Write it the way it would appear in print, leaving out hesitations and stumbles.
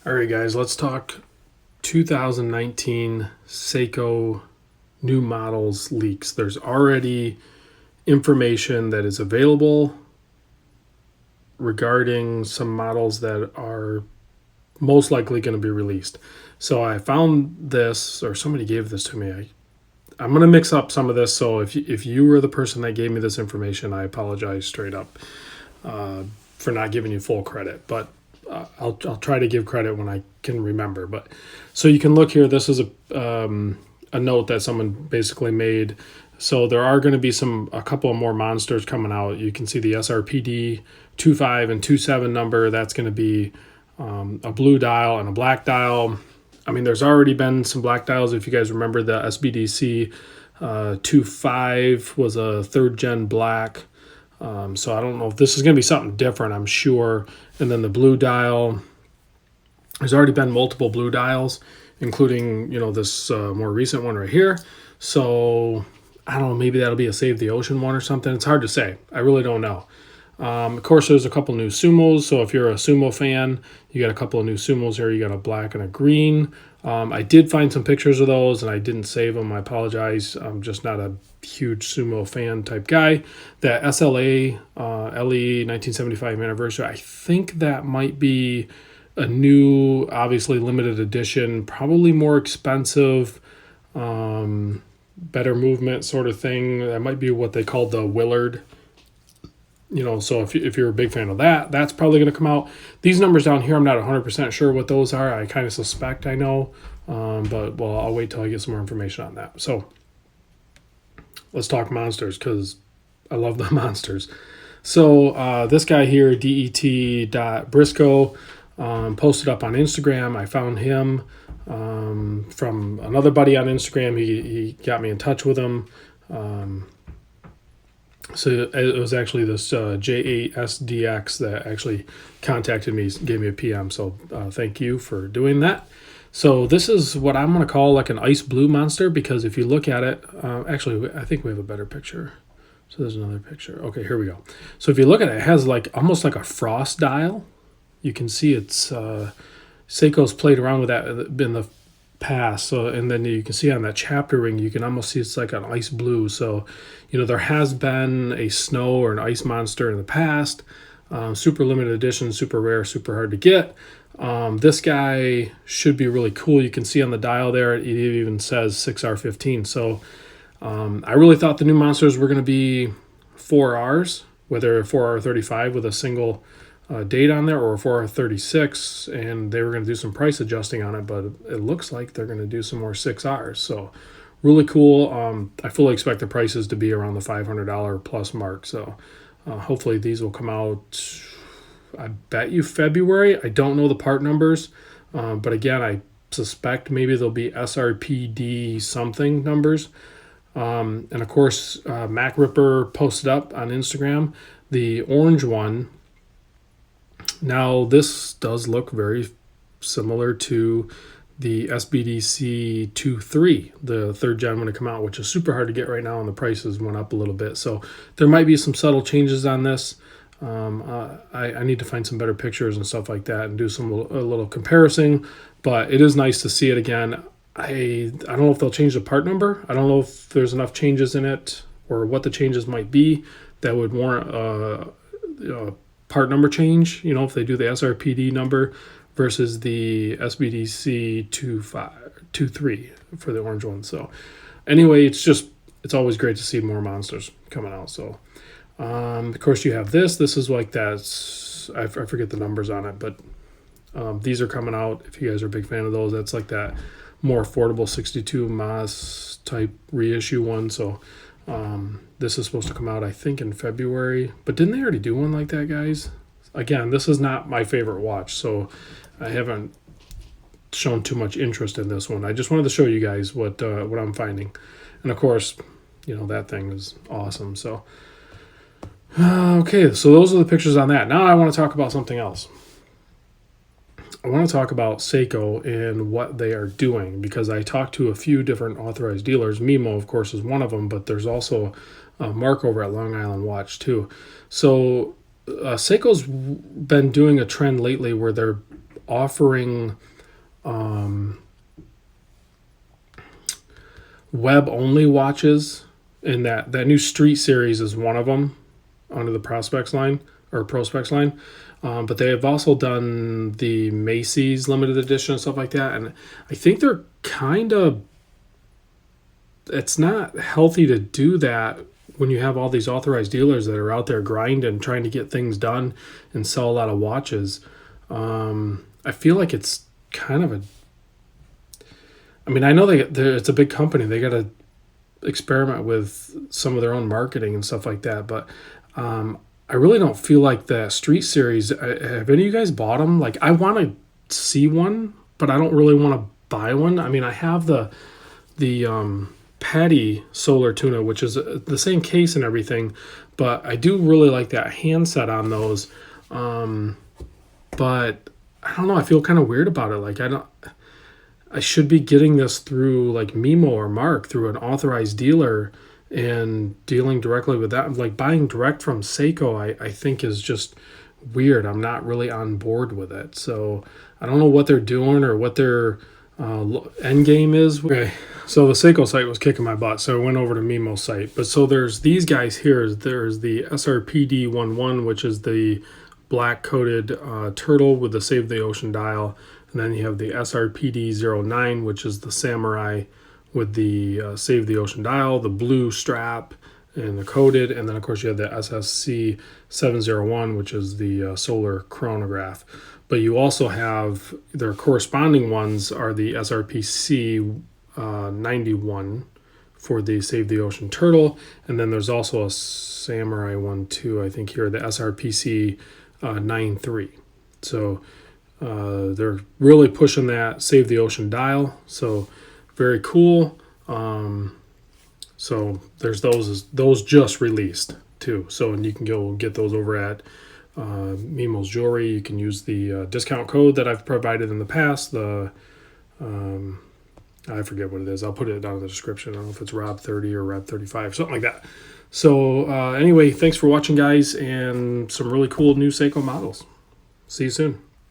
All right, guys, let's talk 2019 Seiko new models leaks. There's already information that is available regarding some models that are most likely going to be released. So I found this, or somebody gave this to me. I'm going to mix up some of this. So if you were the person that gave me this information, I apologize straight up for not giving you full credit. But I'll try to give credit when I can remember. But so you can look here. This is a note that someone basically made. So there are going to be a couple of more monsters coming out. You can see the SRPD 25 and 27 number. That's going to be a blue dial and a black dial. I mean, there's already been some black dials. If you guys remember, the SBDC 25 was a third gen black. So I don't know if this is going to be something different, I'm sure. And then the blue dial, there's already been multiple blue dials, including, this more recent one right here. So I don't know, maybe that'll be a Save the Ocean one or something. It's hard to say. I really don't know. Of course, there's a couple new sumos. So if you're a sumo fan, you got a couple of new sumos here. You got a black and a green. I did find some pictures of those, and I didn't save them. I apologize. I'm just not a huge sumo fan type guy. That SLA LE 1975 anniversary, I think that might be a new, obviously limited edition, probably more expensive, better movement sort of thing. That might be what they call the Willard. So if you're a big fan of that, that's probably going to come out. These numbers down here, I'm not 100% sure what those are. I kind of suspect I know, but I'll wait till I get some more information on that. So let's talk monsters, because I love the monsters. So this guy here, det.briscoe, posted up on Instagram. I found him from another buddy on Instagram. He got me in touch with him. So it was actually this J8SDX that actually contacted me, gave me a PM. So thank you for doing that. So this is what I'm going to call like an ice blue monster, because if you look at it, actually, I think we have a better picture. So there's another picture. Okay, here we go. So if you look at it, it has almost like a frost dial. You can see it's Seiko's played around with that in the past. So, and then you can see on that chapter ring, you can almost see it's like an ice blue. So, there has been a snow or an ice monster in the past. Super limited edition, super rare, super hard to get. This guy should be really cool. You can see on the dial there, it even says 6R15. So I really thought the new monsters were going to be 4Rs, whether 4R35 with a single date on there or 4R36, and they were going to do some price adjusting on it, but it looks like they're going to do some more 6Rs. So really cool. I fully expect the prices to be around the $500 plus mark. So hopefully these will come out, I bet you February. I don't know the part numbers, but again, I suspect maybe they'll be SRPD something numbers. And of course, Mac Ripper posted up on Instagram the orange one. Now this does look very similar to the SBDC 2.3, the third gen when it come out, which is super hard to get right now, and the prices went up a little bit. So there might be some subtle changes on this. I need to find some better pictures and stuff like that and do a little comparison, but it is nice to see it again. I don't know if they'll change the part number. I don't know if there's enough changes in it or what the changes might be that would warrant part number change, if they do the SRPD number versus the SBDC 2.3 for the orange one. So anyway, it's always great to see more monsters coming out. So of course you have this is like that, I forget the numbers on it, but these are coming out. If you guys are a big fan of those, that's like that more affordable 62 Mas type reissue one. So this is supposed to come out, I think, in February. But didn't they already do one like that, guys? Again, this is not my favorite watch, so I haven't shown too much interest in this one. I just wanted to show you guys what I'm finding. And of course, that thing is awesome. So, okay, so those are the pictures on that. Now I want to talk about something else. I want to talk about Seiko and what they are doing, because I talked to a few different authorized dealers. Mimo, of course, is one of them, but there's also Mark over at Long Island Watch too. So Seiko's been doing a trend lately where they're offering web only watches, and that new Street series is one of them under the Prospects line or Prospects line. But they have also done the Macy's limited edition and stuff like that, and I think they're kind of, it's not healthy to do that when you have all these authorized dealers that are out there grinding, trying to get things done and sell a lot of watches. I feel like it's kind of a, I mean, I know it's a big company. They got to experiment with some of their own marketing and stuff like that. But I really don't feel like the Street Series. Have any of you guys bought them? Like, I want to see one, but I don't really want to buy one. I mean, I have the Patty Solar Tuna, which is the same case and everything, but I do really like that handset on those. But I don't know. I feel kind of weird about it. Like, I should be getting this through like Mimo or Mark, through an authorized dealer and dealing directly with that. Like, buying direct from Seiko, I think is just weird. I'm not really on board with it. So I don't know what they're doing or what their end game is. Okay, so the Seiko site was kicking my butt, so I went over to Mimo's site. But so there's these guys here. There's the SRPD11, which is the black coated turtle with the Save the Ocean dial. And then you have the SRPD09, which is the samurai with the Save the Ocean dial, the blue strap, and the coated. And then, of course, you have the SSC 701, which is the solar chronograph. But you also have their corresponding ones are the SRPC 91 for the Save the Ocean turtle. And then there's also a samurai one, too, I think here, the SRPC 93. So they're really pushing that Save the Ocean dial, so very cool. So there's those just released too, so, and you can go get those over at Mimo's Jewelry. You can use the discount code that I've provided in the past. I forget what it is. I'll put it down in the description. I don't know if it's Rob30 or Rob35, something like that. So anyway, thanks for watching, guys, and some really cool new Seiko models. See you soon.